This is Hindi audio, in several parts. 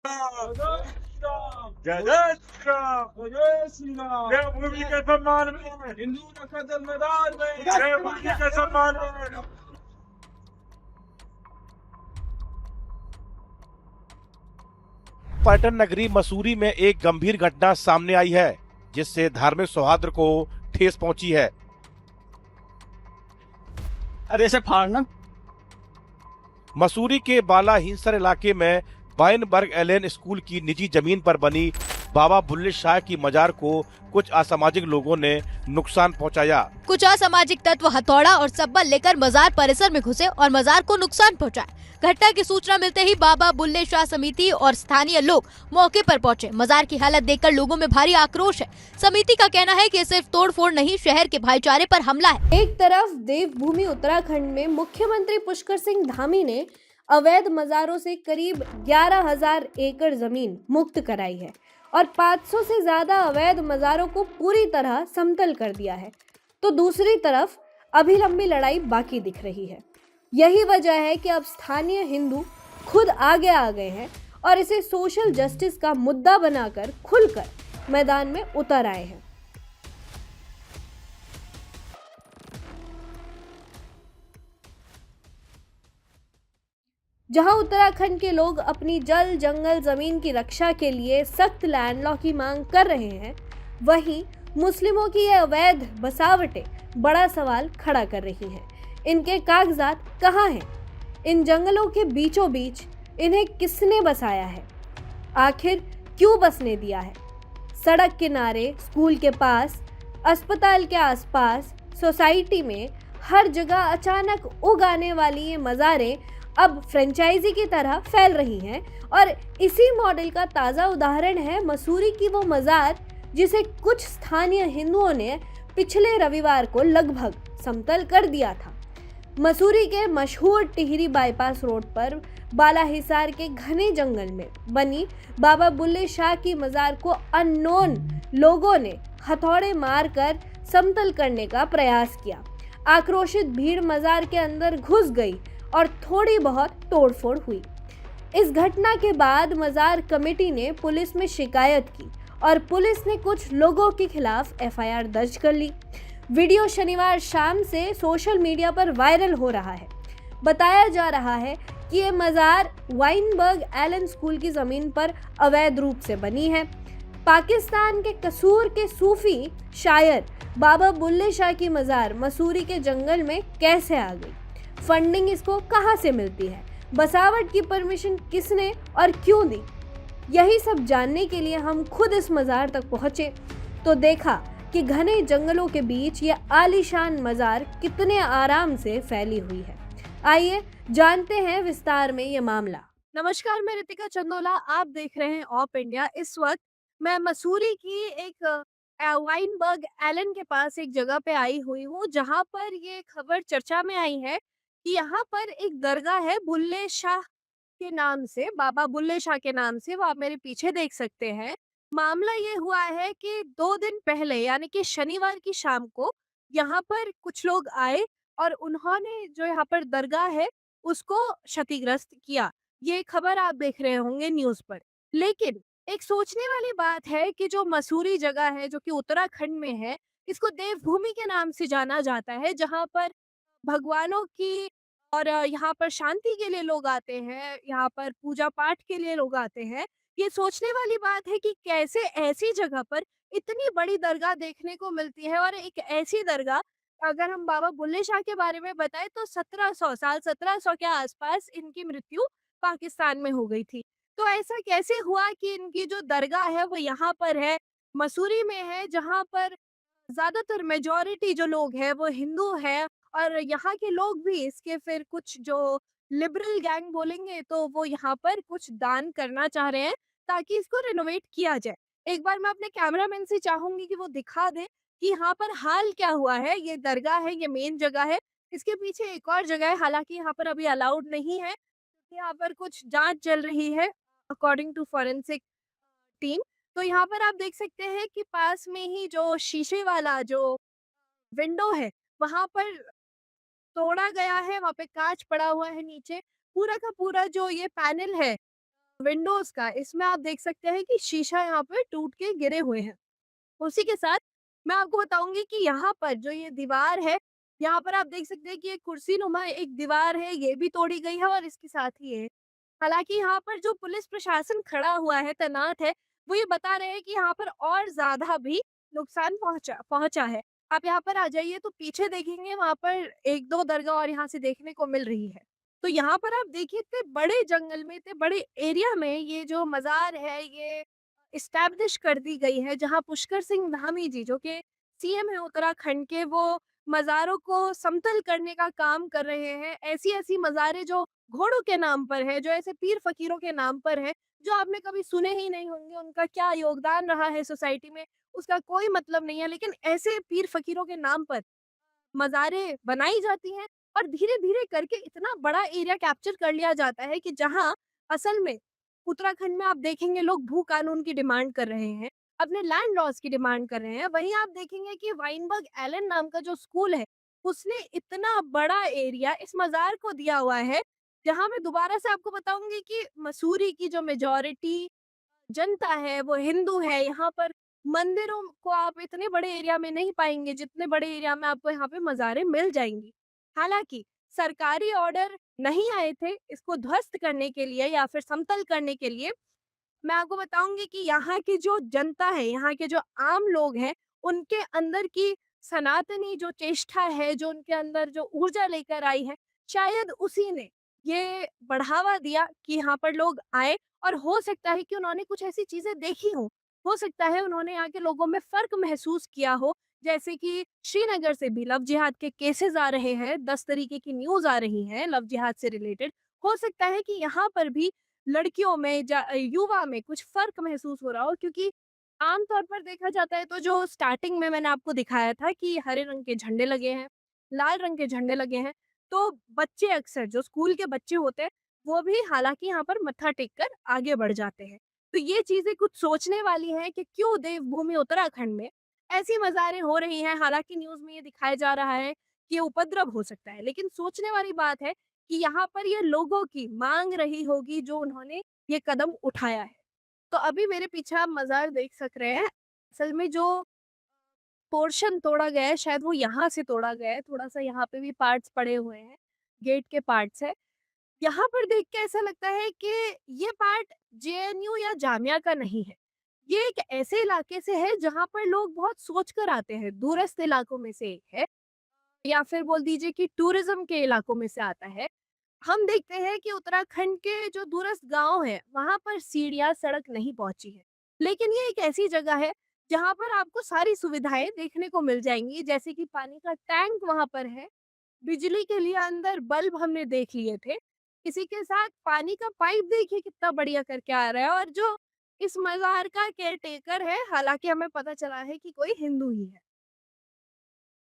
जय जय श्री राम, जय श्री राम। देवभूमि के सम्मान में, हिंदू नखदल मैदान में, देवभूमि के सम्मान में। पर्यटन नगरी मसूरी में एक गंभीर घटना सामने आई है, जिससे धार्मिक सौहार्द को ठेस पहुंची है। अरे इसे फाड़ना। मसूरी के बाला हिंसर इलाके में वाइनबर्ग एलेन स्कूल की निजी जमीन पर बनी बाबा बुल्ले शाह की मजार को कुछ असामाजिक लोगों ने नुकसान पहुंचाया। कुछ असामाजिक तत्व हथौड़ा और सब्बल लेकर मजार परिसर में घुसे और मजार को नुकसान पहुंचाया। घटना की सूचना मिलते ही बाबा बुल्ले शाह समिति और स्थानीय लोग मौके पर पहुंचे। मजार की हालत देखकर लोगों में भारी आक्रोश है। समिति का कहना है कि सिर्फ तोड़फोड़ नहीं, शहर के भाईचारे पर हमला है। एक तरफ देवभूमि उत्तराखंड में मुख्यमंत्री पुष्कर सिंह धामी ने अवैध मजारों से करीब 11,000 एकड़ जमीन मुक्त कराई है और 500 से ज्यादा अवैध मजारों को पूरी तरह समतल कर दिया है, तो दूसरी तरफ अभी लंबी लड़ाई बाकी दिख रही है। यही वजह है कि अब स्थानीय हिंदू खुद आगे आ गए हैं और इसे सोशल जस्टिस का मुद्दा बनाकर खुलकर मैदान में उतर आए हैं। जहां उत्तराखंड के लोग अपनी जल जंगल जमीन की रक्षा के लिए सख्त लैंड लॉ की मांग कर रहे हैं, वहीं मुस्लिमों की ये अवैध बसावटें बड़ा सवाल खड़ा कर रही हैं। इनके कागजात कहाँ हैं? इन जंगलों के बीचों बीच इन्हें किसने बसाया है? आखिर क्यों बसने दिया है? सड़क किनारे, स्कूल के पास, अस्पताल के आसपास, सोसाइटी में हर जगह अचानक उग आने वाली ये मज़ारें अब फ्रेंचाइजी की तरह फैल रही हैं और इसी मॉडल का ताज़ा उदाहरण है मसूरी की वो मज़ार जिसे कुछ स्थानीय हिंदुओं ने पिछले रविवार को लगभग समतल कर दिया था। मसूरी के मशहूर टिहरी बाईपास रोड पर बालाहिसार के घने जंगल में बनी बाबा बुल्ले शाह की मज़ार को अननोन लोगों ने हथौड़े मारकर समतल करने का प्रयास किया। आक्रोशित भीड़ मज़ार के अंदर घुस गई और थोड़ी बहुत तोड़फोड़ हुई। इस घटना के बाद मज़ार कमेटी ने पुलिस में शिकायत की और पुलिस ने कुछ लोगों के खिलाफ एफआईआर दर्ज कर ली। वीडियो शनिवार शाम से सोशल मीडिया पर वायरल हो रहा है। बताया जा रहा है कि ये मज़ार वाइनबर्ग एलन स्कूल की ज़मीन पर अवैध रूप से बनी है। पाकिस्तान के कसूर के सूफी शायर बाबा बुल्ले शाह की मज़ार मसूरी के जंगल में कैसे आ गई? फंडिंग इसको कहां से मिलती है? बसावट की परमिशन किसने और क्यों दी? यही सब जानने के लिए हम खुद इस मज़ार तक पहुंचे तो देखा कि घने जंगलों के बीच ये आलीशान मज़ार कितने आराम से फैली हुई है। आइए जानते हैं विस्तार में ये मामला। नमस्कार, मैं रितिका चंदोला, आप देख रहे हैं ऑप इंडिया। इस वक्त मैं मसूरी की एक वाइनबर्ग एलन के पास एक जगह पे आई हुई हूँ, जहाँ पर ये खबर चर्चा में आई है कि यहाँ पर एक दरगाह है बुल्ले शाह के नाम से, बाबा बुल्ले शाह के नाम से, वो आप मेरे पीछे देख सकते हैं। मामला ये हुआ है कि 2 दिन पहले यानी कि शनिवार की शाम को यहाँ पर कुछ लोग आए और उन्होंने जो यहाँ पर दरगाह है उसको क्षतिग्रस्त किया। ये खबर आप देख रहे होंगे न्यूज़ पर। लेकिन एक सोचने वाली बात है कि जो मसूरी जगह है जो कि उत्तराखंड में है, इसको देवभूमि के नाम से जाना जाता है, जहाँ पर भगवानों की और यहाँ पर शांति के लिए लोग आते हैं, यहाँ पर पूजा पाठ के लिए लोग आते हैं। ये सोचने वाली बात है कि कैसे ऐसी जगह पर इतनी बड़ी दरगाह देखने को मिलती है और एक ऐसी दरगाह, अगर हम बाबा बुल्ले शाह के बारे में बताएं तो 1700 के आसपास इनकी मृत्यु पाकिस्तान में हो गई थी। तो ऐसा कैसे हुआ कि इनकी जो दरगाह है वो यहाँ पर है, मसूरी में है, जहाँ पर ज्यादातर मेजॉरिटी जो लोग हैं वो हिंदू है और यहाँ के लोग भी इसके फिर कुछ जो लिबरल गैंग बोलेंगे तो वो यहाँ पर कुछ दान करना चाह रहे हैं ताकि इसको रिनोवेट किया जाए। एक बार मैं अपने कैमरामैन से चाहूंगी कि वो दिखा दे कि यहाँ पर हाल क्या हुआ है। ये दरगाह है, ये मेन जगह है, इसके पीछे एक और जगह है, हालांकि यहाँ पर अभी अलाउड नहीं है। यहाँ पर कुछ जांच चल रही है अकॉर्डिंग टू फॉरेंसिक टीम। तो यहाँ पर आप देख सकते हैं कि पास में ही जो शीशे वाला जो विंडो है वहां पर तोड़ा गया है, वहाँ पे कांच पड़ा हुआ है नीचे। पूरा का पूरा जो ये पैनल है विंडोज का, इसमें आप देख सकते हैं कि शीशा यहाँ पे टूट के गिरे हुए हैं। उसी के साथ मैं आपको बताऊंगी कि यहाँ पर जो ये दीवार है, यहाँ पर आप देख सकते हैं कि एक कुर्सी नुमा एक दीवार है, ये भी तोड़ी गई है और इसके साथ ही है। हालांकि यहाँ पर जो पुलिस प्रशासन खड़ा हुआ है, तैनात है, वो ये बता रहे हैं कि यहाँ पर और ज्यादा भी नुकसान पहुंचा पहुंचा है। आप यहाँ पर आ जाइए तो पीछे देखेंगे, वहां पर एक दो दरगाह और यहाँ से देखने को मिल रही है। तो यहाँ पर आप देखिए, इतने बड़े जंगल में, इतने बड़े एरिया में ये जो मजार है, ये इस्टेब्लिश कर दी गई है, जहाँ पुष्कर सिंह धामी जी, जो कि सीएम है उत्तराखंड के, वो मज़ारों को समतल करने का काम कर रहे हैं। ऐसी-ऐसी मज़ारें जो घोड़ों के नाम पर है, जो ऐसे पीर फ़कीरों के नाम पर है, जो आपने कभी सुने ही नहीं होंगे, उनका क्या योगदान रहा है सोसाइटी में, उसका कोई मतलब नहीं है। लेकिन ऐसे पीर फ़कीरों के नाम पर मज़ारें बनाई जाती हैं और धीरे-धीरे करके इतना बड़ा एरिया कैप्चर कर लिया जाता है कि जहाँ असल में उत्तराखंड में आप देखेंगे लोग भू कानून की डिमांड कर रहे हैं, अपने लैंड लॉज़ की डिमांड कर रहे हैं। वहीं आप देखेंगे कि वाइनबर्ग एलन नाम का जो स्कूल है, उसने इतना बड़ा एरिया इस मज़ार को दिया हुआ है, जहाँ मैं दोबारा से आपको बताऊँगी कि मसूरी की जो मेजॉरिटी जनता है वो हिंदू है। यहाँ पर मंदिरों को आप इतने बड़े एरिया में नहीं पाएँगे, जितने बड़े एरिया में आपको यहाँ पे मज़ारें मिल जाएँगी। हालाँकि सरकारी ऑर्डर नहीं आए थे इसको ध्वस्त करने के लिए या फिर समतल करने के लिए। मैं आपको बताऊँगी कि यहाँ की जो जनता है, यहाँ के जो आम लोग हैं, उनके अंदर की सनातनी जो चेष्टा है, जो उनके अंदर जो ऊर्जा लेकर आई है, शायद उसी ने ये बढ़ावा दिया कि यहाँ पर लोग आए। और हो सकता है कि उन्होंने कुछ ऐसी चीज़ें देखी हों, हो सकता है उन्होंने यहाँ के लोगों में फ़र्क महसूस किया हो, जैसे कि श्रीनगर से भी लव जिहाद के केसेज़ आ रहे हैं, 10 तरीके की न्यूज़ आ रही हैं लव जिहाद से रिलेटेड। हो सकता है कि यहाँ पर भी लड़कियों में युवा में कुछ फ़र्क महसूस हो रहा हो, क्योंकि आम तौर पर देखा जाता है तो जो स्टार्टिंग में मैंने आपको दिखाया था कि हरे रंग के झंडे लगे हैं, लाल रंग के झंडे लगे हैं, तो बच्चे अक्सर जो स्कूल के बच्चे होते हैं, वो भी हालाँकि यहाँ पर मत्था टेक कर आगे बढ़ जाते हैं। तो ये चीज़ें कुछ सोचने वाली हैं कि क्यों देवभूमि उत्तराखंड में ऐसी मज़ारें हो रही हैं। हालाँकि न्यूज़ में ये दिखाया जा रहा है कि ये उपद्रव हो सकता है, लेकिन सोचने वाली बात है कि यहाँ पर ये लोगों की माँग रही होगी जो उन्होंने ये कदम उठाया है। तो अभी मेरे पीछे आप मज़ार देख सक रहे हैं। असल में जो पोर्शन तोड़ा गया है, शायद वो यहाँ से तोड़ा गया है, थोड़ा-सा यहाँ पे भी पार्ट्स पड़े हुए हैं, गेट के पार्ट्स हैं। यहाँ पर देख के ऐसा लगता है कि ये पार्ट जेएनयू या जामिया का नहीं है। ये एक ऐसे इलाके से है जहाँ पर लोग बहुत सोच कर आते हैं, दूरस्थ इलाकों में से एक है, या फिर बोल दीजिए कि टूरिज़्म के इलाकों में से आता है। हम देखते हैं कि उत्तराखंड के जो दूरस्थ गाँव हैं, वहाँ पर सीढ़ियाँ, सड़क नहीं पहुँची है। लेकिन ये एक ऐसी जगह है, जहाँ पर आपको सारी सुविधाएँ देखने को मिल जाएँगी, जैसे कि पानी का टैंक वहाँ पर है, बिजली के लिए अंदर बल्ब हमने देख लिए थे। इसी के साथ पानी का पाइप देखिए कितना बढ़िया करके आ रहा है, और जो इस मज़ार का केयरटेकर है, हालाँकि हमें पता चला है कि कोई हिंदू ही है।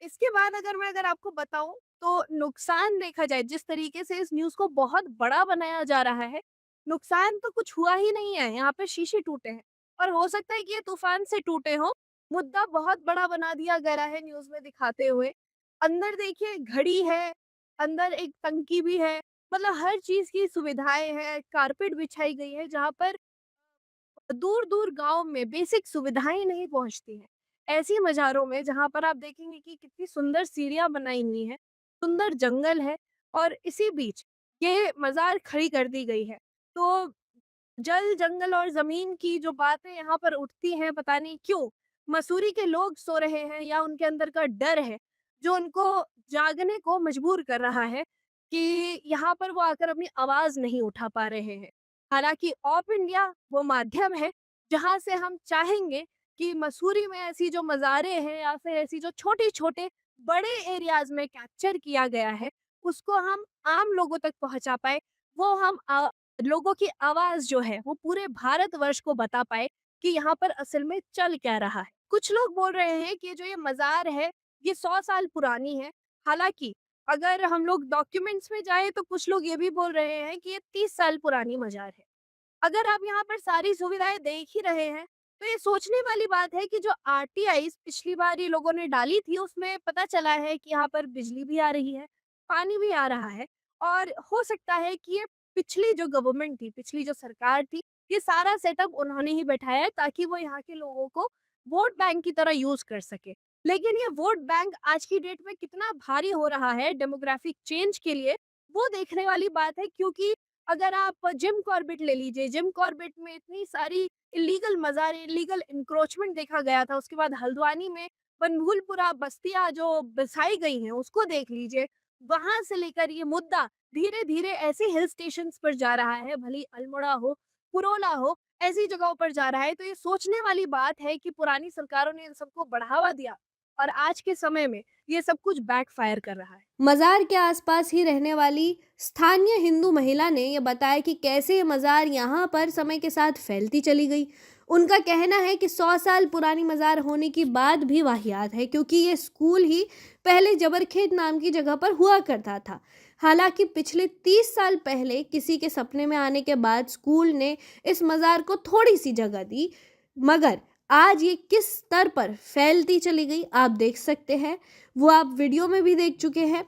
इसके बाद अगर आपको बताऊँ, तो नुकसान देखा जाए, जिस तरीके से इस न्यूज़ को बहुत बड़ा बनाया जा रहा है, नुकसान तो कुछ हुआ ही नहीं है, यहाँ पे शीशे टूटे हैं और हो सकता है कि ये तूफ़ान से टूटे हों। मुद्दा बहुत बड़ा बना दिया गया है न्यूज़ में दिखाते हुए। अंदर देखिए घड़ी है, अंदर एक टंकी भी है, मतलब हर चीज़ की सुविधाएँ हैं, कारपेट बिछाई गई है, जहाँ पर दूर-दूर गाँव में बेसिक सुविधाएँ नहीं पहुँचती हैं। ऐसी मज़ारों में जहाँ पर आप देखेंगे कि कितनी सुंदर सीढ़ियाँ बनाई हुई हैं, सुंदर जंगल है और इसी बीच ये मज़ार खड़ी कर दी गई है। तो जल, जंगल और ज़मीन की जो बातें यहाँ पर उठती हैं, पता नहीं क्यों? मसूरी के लोग सो रहे हैं या उनके अंदर का डर है, जो उनको जागने को मजबूर कर रहा है कि यहाँ पर वो आकर अपनी आवाज़ नहीं उठा पा रहे हैं। हालाँकि ऑफ इंडिया वो माध्यम है, जहाँ से हम चाहेंगे कि मसूरी में ऐसी जो मज़ारें हैं या फिर ऐसी जो छोटे-छोटे बड़े एरियाज़ में कैप्चर किया गया है, उसको हम आम लोगों तक पहुँचा पाएँ। वो हम लोगों की आवाज़ जो है वो पूरे भारतवर्ष को बता पाए कि यहाँ पर असल में चल क्या रहा है। कुछ लोग बोल रहे हैं कि जो ये मज़ार है, ये 100 साल पुरानी है। हालाँकि अगर हम लोग डॉक्यूमेंट्स में जाएँ तो कुछ लोग ये भी बोल रहे हैं कि ये 30 साल पुरानी मज़ार है। अगर आप यहाँ पर सारी सुविधाएँ देख ही रहे हैं, तो ये सोचने वाली बात है कि जो आरटीआईज़ पिछली बार ये लोगों ने डाली थी, उसमें पता चला है कि यहाँ पर बिजली भी आ रही है, पानी भी आ रहा है और हो सकता है कि ये पिछली जो गवर्नमेंट थी, पिछली जो सरकार थी, ये सारा सेटअप उन्होंने ही बैठाया है ताकि वो यहाँ के लोगों को वोट बैंक की तरह यूज कर सके। लेकिन ये वोट बैंक आज की डेट में कितना भारी हो रहा है डेमोग्राफिक चेंज के लिए, वो देखने वाली बात है। क्योंकि अगर आप जिम कॉर्बेट ले लीजिए, जिम कॉर्बेट में इतनी सारी इलीगल मज़ारें, इलीगल इंक्रोचमेंट देखा गया था। उसके बाद हल्द्वानी में बनभूलपुरा बस्तियाँ जो बसाई गई हैं, उसको देख लीजिए। वहाँ से लेकर ये मुद्दा धीरे-धीरे ऐसे हिल स्टेशंस पर जा रहा है, भले ही अल्मोड़ा हो, पुरोला हो, ऐसी जगहों पर जा रहा है। तो ये सोचने वाली बात है कि पुरानी सरकारों ने इन सबको बढ़ावा दिया और आज के समय में ये सब कुछ बैकफायर कर रहा है। मज़ार के आसपास ही रहने वाली स्थानीय हिंदू महिला ने ये बताया कि कैसे ये मज़ार यहाँ पर समय के साथ फैलती चली गई। उनका कहना है कि 100 साल पुरानी मज़ार होने की बात भी वाहियात है, क्योंकि ये स्कूल ही पहले जबरखेत नाम की जगह पर हुआ करता था। हालांकि पिछले 30 साल पहले किसी के सपने में आने के बाद स्कूल ने इस मज़ार को थोड़ी सी जगह दी, मगर आज ये किस स्तर पर फैलती चली गई आप देख सकते हैं। वो आप वीडियो में भी देख चुके हैं।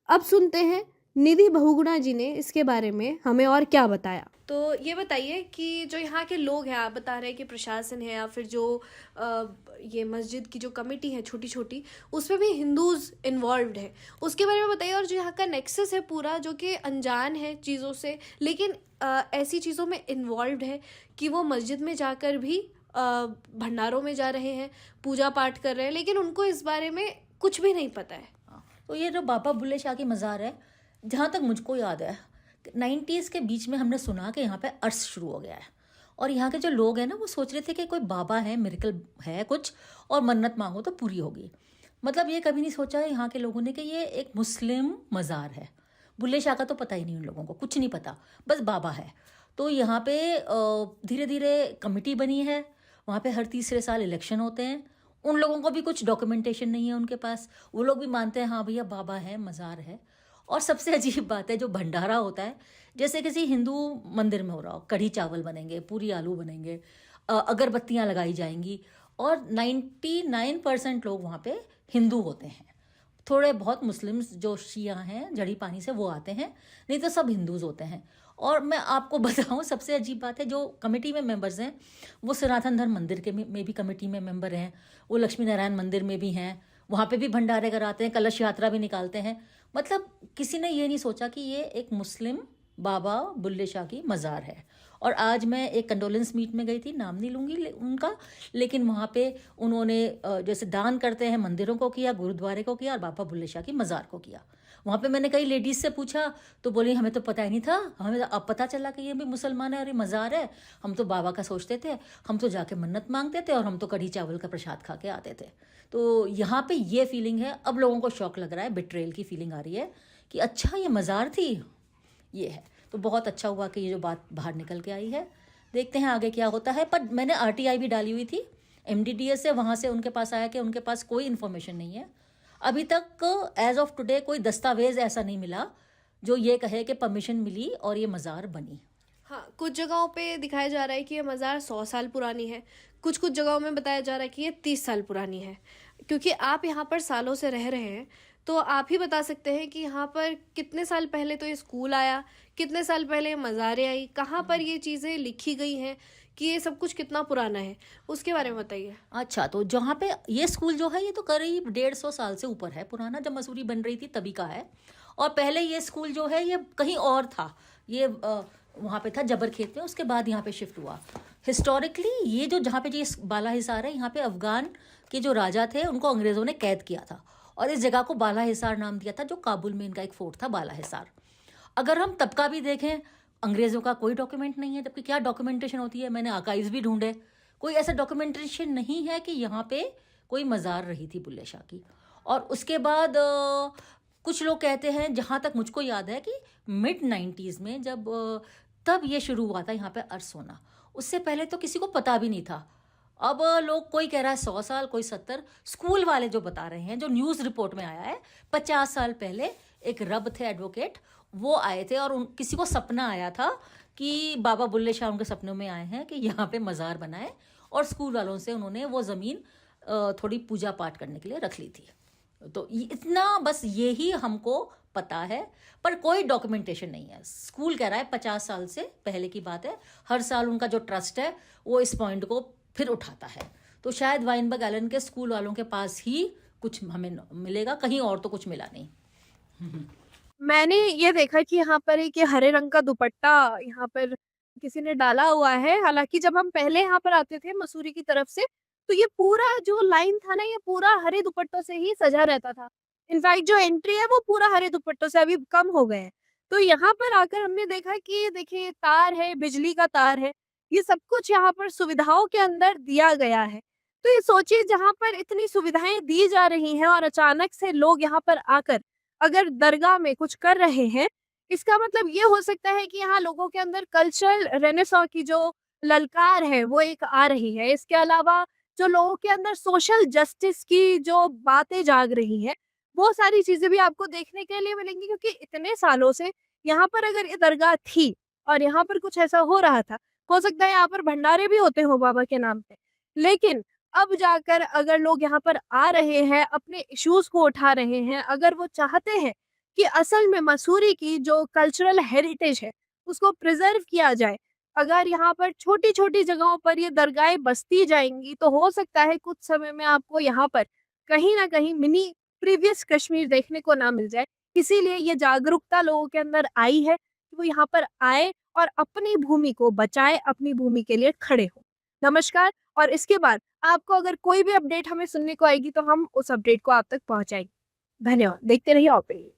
अब सुनते हैं निधि बहुगुणा जी ने इसके बारे में हमें और क्या बताया। तो ये बताइए कि जो यहाँ के लोग हैं, आप बता रहे हैं कि प्रशासन है या फिर जो ये मस्जिद की जो कमेटी है छोटी छोटी, उसमें भी हिंदूज इन्वॉल्व्ड है, उसके बारे में बताइए। और जो यहाँ का नेक्सस है पूरा, जो कि अनजान है चीज़ों से, लेकिन ऐसी चीज़ों में इन्वॉल्व्ड है कि वो मस्जिद में जाकर भी भंडारों में जा रहे हैं, पूजा पाठ कर रहे हैं, लेकिन उनको इस बारे में कुछ भी नहीं पता है। तो ये जो बाबा बुल्ले शाह की मज़ार है, जहाँ तक मुझको याद है 90s के बीच में हमने सुना कि यहाँ पे अर्स शुरू हो गया है और यहाँ के जो लोग हैं ना, वो सोच रहे थे कि कोई बाबा है, मिरेकल है कुछ, और मन्नत मांगो तो पूरी होगी। मतलब ये कभी नहीं सोचा है यहाँ के लोगों ने कि ये एक मुस्लिम मज़ार है। बुल्ले शाह का तो पता ही नहीं, उन लोगों को कुछ नहीं पता, बस बाबा है। तो यहाँ पे धीरे धीरे कमेटी बनी है, वहाँ पे हर तीसरे साल इलेक्शन होते हैं। उन लोगों को भी कुछ डॉक्यूमेंटेशन नहीं है उनके पास, वो लोग भी मानते हैं हाँ भैया बाबा है, मज़ार है। और सबसे अजीब बात है, जो भंडारा होता है जैसे किसी हिंदू मंदिर में हो रहा हो, कढ़ी चावल बनेंगे, पूरी आलू बनेंगे, अगरबत्तियाँ लगाई जाएंगी, और 99% लोग वहाँ पे हिंदू होते हैं। थोड़े बहुत मुस्लिम्स जो शिया हैं जड़ी पानी से, वो आते हैं, नहीं तो सब हिंदूज होते हैं। और मैं आपको बताऊं, सबसे अजीब बात है, जो कमेटी में मेंबर्स हैं वो सनातन धर्म मंदिर के में भी कमेटी में मेंबर हैं, वो लक्ष्मी नारायण मंदिर में भी हैं, वहाँ पे भी भंडारे कराते हैं, कलश यात्रा भी निकालते हैं। मतलब किसी ने ये नहीं सोचा कि ये एक मुस्लिम बाबा बुल्ले शाह की मज़ार है। और आज मैं एक कंडोलेंस मीट में गई थी, नाम नहीं लूँगी उनका, लेकिन वहाँ पे उन्होंने जैसे दान करते हैं मंदिरों को किया, गुरुद्वारे को किया, और बाबा बुल्ले शाह की मज़ार को किया। वहाँ पे मैंने कई लेडीज़ से पूछा तो बोली हमें तो पता ही नहीं था, हमें तो अब पता चला कि ये भी मुसलमान है और ये मज़ार है। हम तो बाबा का सोचते थे, हम तो जाके मन्नत मांगते थे, और हम तो कढ़ी चावल का प्रसाद खा के आते थे। तो यहाँ पे ये फीलिंग है, अब लोगों को शौक लग रहा है, बिट्रेल की फीलिंग आ रही है कि अच्छा ये मज़ार थी, ये है। तो बहुत अच्छा हुआ कि ये जो बात बाहर निकल के आई है। देखते हैं आगे क्या होता है। पर मैंने RTI भी डाली हुई थी MDDA से, वहाँ से उनके पास आया कि उनके पास कोई इन्फॉर्मेशन नहीं है अभी तक। एज ऑफ टुडे कोई दस्तावेज ऐसा नहीं मिला जो ये कहे कि परमिशन मिली और ये मज़ार बनी। हाँ, कुछ जगहों पे दिखाया जा रहा है कि ये मज़ार 100 साल पुरानी है, कुछ जगहों में बताया जा रहा है कि ये 30 साल पुरानी है। क्योंकि आप यहाँ पर सालों से रह रहे हैं, तो आप ही बता सकते हैं कि यहाँ पर कितने साल पहले तो ये स्कूल आया, कितने साल पहले ये मज़ारें आई, कहाँ पर ये चीज़ें लिखी गई हैं, कि ये सब कुछ कितना पुराना है, उसके बारे में बताइए। अच्छा, तो जहाँ पे ये स्कूल जो है ये तो करीब 150 साल से ऊपर है पुराना, जब मसूरी बन रही थी तभी का है। और पहले ये स्कूल जो है ये कहीं और था, ये वहाँ पे था जबरखेत में, उसके बाद यहाँ पे शिफ्ट हुआ। हिस्टोरिकली ये जो जहाँ पे ये बाला हिसार है, यहाँ पे अफगान के जो राजा थे उनको अंग्रेज़ों ने कैद किया था, और इस जगह को बाला हिसार नाम दिया था, जो काबुल में इनका एक फोर्ट था बाला हिसार। अगर हम तब का भी देखें, अंग्रेज़ों का कोई डॉक्यूमेंट नहीं है, जबकि क्या डॉक्यूमेंटेशन होती है, मैंने आर्काइव्स भी ढूंढे, कोई ऐसा डॉक्यूमेंटेशन नहीं है कि यहाँ पे कोई मज़ार रही थी बुल्ले शाह की। और उसके बाद कुछ लोग कहते हैं, जहाँ तक मुझको याद है, कि mid-90s में जब तब ये शुरू हुआ था यहाँ पे अर्स होना, उससे पहले तो किसी को पता भी नहीं था। अब लोग, कोई कह रहा है 100 साल, कोई 70। स्कूल वाले जो बता रहे हैं, जो न्यूज़ रिपोर्ट में आया है, 50 साल पहले एक रब थे एडवोकेट, वो आए थे, और किसी को सपना आया था कि बाबा बुल्ले शाह उनके सपनों में आए हैं कि यहाँ पे मज़ार बनाए, और स्कूल वालों से उन्होंने वो ज़मीन थोड़ी पूजा पाठ करने के लिए रख ली थी। तो इतना बस यही हमको पता है, पर कोई डॉक्यूमेंटेशन नहीं है। स्कूल कह रहा है 50 साल से पहले की बात है, हर साल उनका जो ट्रस्ट है वो इस पॉइंट को फिर उठाता है। तो शायद वाइनबर्ग एलन के स्कूल वालों के पास ही कुछ हमें मिलेगा, कहीं और तो कुछ मिला नहीं। मैंने ये देखा कि यहाँ पर एक ये हरे रंग का दुपट्टा यहाँ पर किसी ने डाला हुआ है। हालांकि जब हम पहले यहाँ पर आते थे मसूरी की तरफ से, तो ये पूरा जो लाइन था ना, ये पूरा हरे दुपट्टों से ही सजा रहता था। इनफैक्ट जो एंट्री है वो पूरा हरे दुपट्टों से अभी कम हो गए हैं। तो यहाँ पर आकर हमने देखा कि देखिए तार है, बिजली का तार है, ये सब कुछ यहाँ पर सुविधाओं के अंदर दिया गया है। तो ये सोचिए, जहाँ पर इतनी सुविधाएं दी जा रही हैं और अचानक से लोग यहाँ पर आकर अगर दरगाह में कुछ कर रहे हैं, इसका मतलब ये हो सकता है कि यहाँ लोगों के अंदर कल्चरल रेनेसां की जो ललकार है वो एक आ रही है। इसके अलावा जो लोगों के अंदर सोशल जस्टिस की जो बातें जाग रही हैं, वो सारी चीजें भी आपको देखने के लिए मिलेंगी। क्योंकि इतने सालों से यहाँ पर अगर ये दरगाह थी और यहाँ पर कुछ ऐसा हो रहा था, हो सकता है यहाँ पर भंडारे भी होते हो बाबा के नाम पे, लेकिन अब जाकर अगर लोग यहाँ पर आ रहे हैं, अपने इश्यूज को उठा रहे हैं, अगर वो चाहते हैं कि असल में मसूरी की जो कल्चरल हेरिटेज है उसको प्रिजर्व किया जाए, अगर यहाँ पर छोटी छोटी जगहों पर ये दरगाहें बसती जाएंगी, तो हो सकता है कुछ समय में आपको यहाँ पर कहीं ना कहीं मिनी प्रीवियस कश्मीर देखने को ना मिल जाए। इसीलिए ये जागरूकता लोगों के अंदर आई है कि वो यहाँ पर आए और अपनी भूमि को बचाए, अपनी भूमि के लिए खड़े हो। नमस्कार। और इसके बाद आपको अगर कोई भी अपडेट हमें सुनने को आएगी तो हम उस अपडेट को आप तक पहुंचाएंगे। धन्यवाद। देखते रहिए ओपिनियन।